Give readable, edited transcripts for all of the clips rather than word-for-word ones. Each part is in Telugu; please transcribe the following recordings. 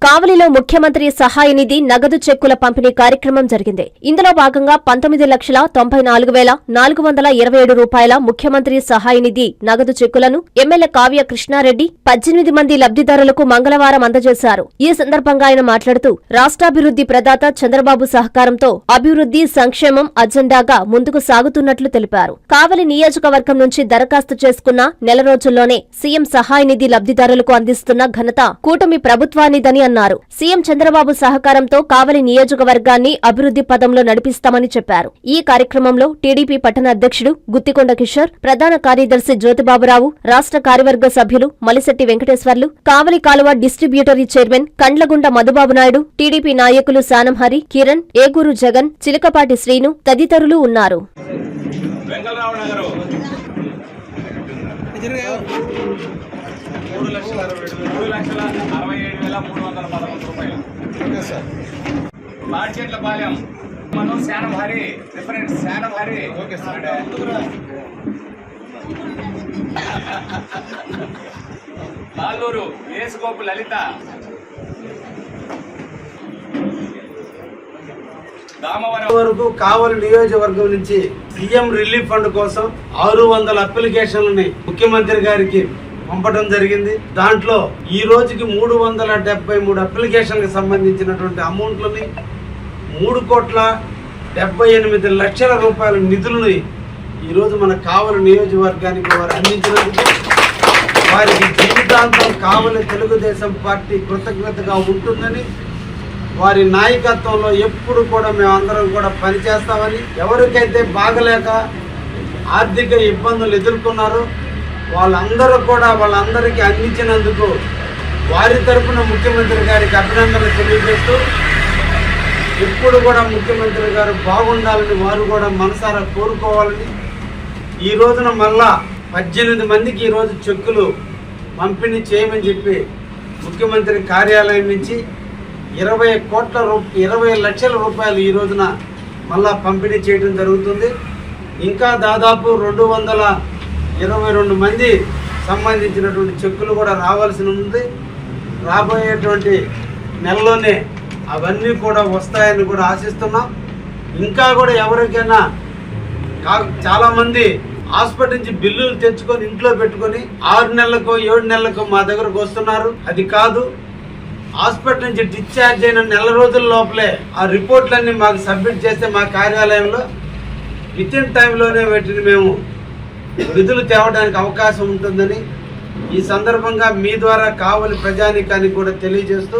కావలిలో ముఖ్యమంత్రి సహాయ నిధి నగదు చెక్కుల పంపిణీ కార్యక్రమం జరిగింది. ఇందులో భాగంగా 19,94,427 రూపాయల ముఖ్యమంత్రి సహాయ నిధి నగదు చెక్కులను ఎమ్మెల్యే కావ్య కృష్ణారెడ్డి 18 మంది లబ్ధిదారులకు మంగళవారం అందజేశారు. ఈ సందర్భంగా ఆయన మాట్లాడుతూ రాష్ట్రాభివృద్ధి ప్రదాత చంద్రబాబు సహకారంతో అభివృద్ధి సంక్షేమం అజెండాగా ముందుకు సాగుతున్నట్లు తెలిపారు. కావలి నియోజకవర్గం నుంచి దరఖాస్తు చేసుకున్న నెల రోజుల్లోనే సీఎం సహాయ నిధి లబ్ధిదారులకు అందిస్తున్న ఘనత కూటమి ప్రభుత్వానిదని అన్నారు. సీఎం చంద్రబాబు సహకారంతో కావలి నియోజకవర్గాన్ని అభివృద్ధి పదంలో నడిపిస్తామని చెప్పారు. ఈ కార్యక్రమంలో టీడీపీ పట్టణ అధ్యక్షుడు గుత్తికొండ కిషోర్, ప్రధాన కార్యదర్శి జ్యోతిబాబురావు, రాష్ట్ర కార్యవర్గ సభ్యులు మలిశెట్టి వెంకటేశ్వర్లు, కావలి కాలువ డిస్ట్రిబ్యూటరీ చైర్మన్ కండ్లగుండ మధుబాబు నాయుడు, టీడీపీ నాయకులు సానంహరి, కిరణ్, ఏగూరు జగన్, చిలకపాటి శ్రీను తదితరులు ఉన్నారు. బాడ్చెట్లపాలెం మనం శానంహరి డిఫరెంట్ శానంహరి ఓకే సార్ తాళ్ళూరు ఏసుగోపు లలిత వరకు కావలి నియోజకవర్గం నుంచి సీఎం రిలీఫ్ ఫండ్ కోసం 600 అప్లికేషన్లని ముఖ్యమంత్రి గారికి పంపడం జరిగింది. దాంట్లో ఈ రోజుకి 373 అప్లికేషన్లకు సంబంధించినటువంటి అమౌంట్లని 3,78,00,000 రూపాయల నిధులని ఈరోజు మన కావలి నియోజకవర్గానికి వారు అందించినందుకు వారికి జీవితాంతం కావలి తెలుగుదేశం పార్టీ కృతజ్ఞతగా ఉంటుందని, వారి నాయకత్వంలో ఎప్పుడు కూడా మేమందరం కూడా పనిచేస్తామని, ఎవరికైతే బాగలేక ఆర్థిక ఇబ్బందులు ఎదుర్కొన్నారో వాళ్ళందరికీ అందించినందుకు వారి తరఫున ముఖ్యమంత్రి గారికి అభినందనలు తెలియజేస్తూ, ఎప్పుడు కూడా ముఖ్యమంత్రి గారు బాగుండాలని వారు కూడా మనసారా కోరుకోవాలని, ఈ రోజున మళ్ళా 18 మందికి ఈరోజు చెక్కులు పంపిణీ చేయమని చెప్పి ముఖ్యమంత్రి కార్యాలయం నుంచి 20 లక్షల రూపాయలు ఈ రోజున మళ్ళా పంపిణీ చేయడం జరుగుతుంది. ఇంకా దాదాపు 222 మంది సంబంధించినటువంటి చెక్కులు కూడా రావాల్సి ఉంది. రాబోయేటువంటి నెలలోనే అవన్నీ కూడా వస్తాయని కూడా ఆశిస్తున్నాం. ఇంకా కూడా ఎవరికైనా చాలామంది హాస్పిటల్ నుంచి బిల్లులు తెచ్చుకొని ఇంట్లో పెట్టుకొని 6 నెలలకో 7 నెలలకో మా దగ్గరకు వస్తున్నారు. అది కాదు, హాస్పిటల్ నుంచి డిశ్చార్జ్ అయిన నెల రోజుల లోపలే ఆ రిపోర్ట్లన్నీ మాకు సబ్మిట్ చేస్తే మా కార్యాలయంలో వితిన్ టైంలోనే వీటిని మేము నిధులు తేవడానికి అవకాశం ఉంటుందని ఈ సందర్భంగా మీ ద్వారా కావలి ప్రజానీకానికి కూడా తెలియజేస్తూ,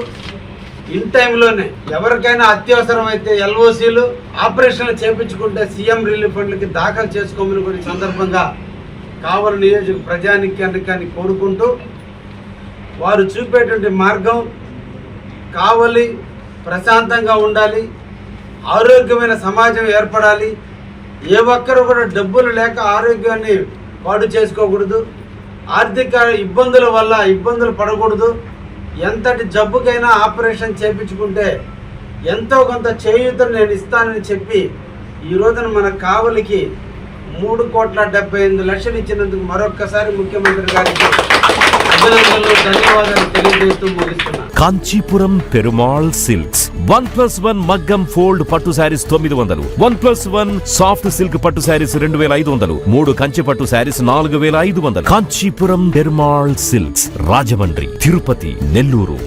ఇన్ టైంలోనే ఎవరికైనా అత్యవసరం అయితే ఎల్ఓసీలు ఆపరేషన్లు చేపించుకుంటే సీఎం రిలీఫ్ ఫండ్లకి దాఖలు చేసుకోమని కూడా ఈ సందర్భంగా కావలి నియోజక ప్రజానీకాన్ని కోరుకుంటూ, వారు చూపేటువంటి మార్గం కావలి ప్రశాంతంగా ఉండాలి, ఆరోగ్యమైన సమాజం ఏర్పడాలి, ఏ ఒక్కరు కూడా డబ్బులు లేక ఆరోగ్యాన్ని పాడు చేసుకోకూడదు, ఆర్థిక ఇబ్బందుల వల్ల ఇబ్బందులు పడకూడదు, ఎంతటి జబ్బుకైనా ఆపరేషన్ చేయించుకుంటే ఎంతో కొంత చేయూతను నేను ఇస్తానని చెప్పి ఈ రోజున మన కావలికి 3,78,00,000 ఇచ్చినందుకు మరొక్కసారి ముఖ్యమంత్రి గారికి అభినందనలు, ధన్యవాదాలు తెలియజేస్తూ ముగిస్తున్నాను. కాంచీపురం పెరుమాళ్ సిల్క్స్ 1+1 మగ్గం ఫోల్డ్ పట్టు శారీస్ 900, 1+1 సాఫ్ట్ సిల్క్ పట్టు శారీస్ 2,500, 3 కంచి పట్టు శారీస్ 4,500. కాంచీపురం పెరుమాళ్ సిల్క్స్, రాజమండ్రి, తిరుపతి, నెల్లూరు.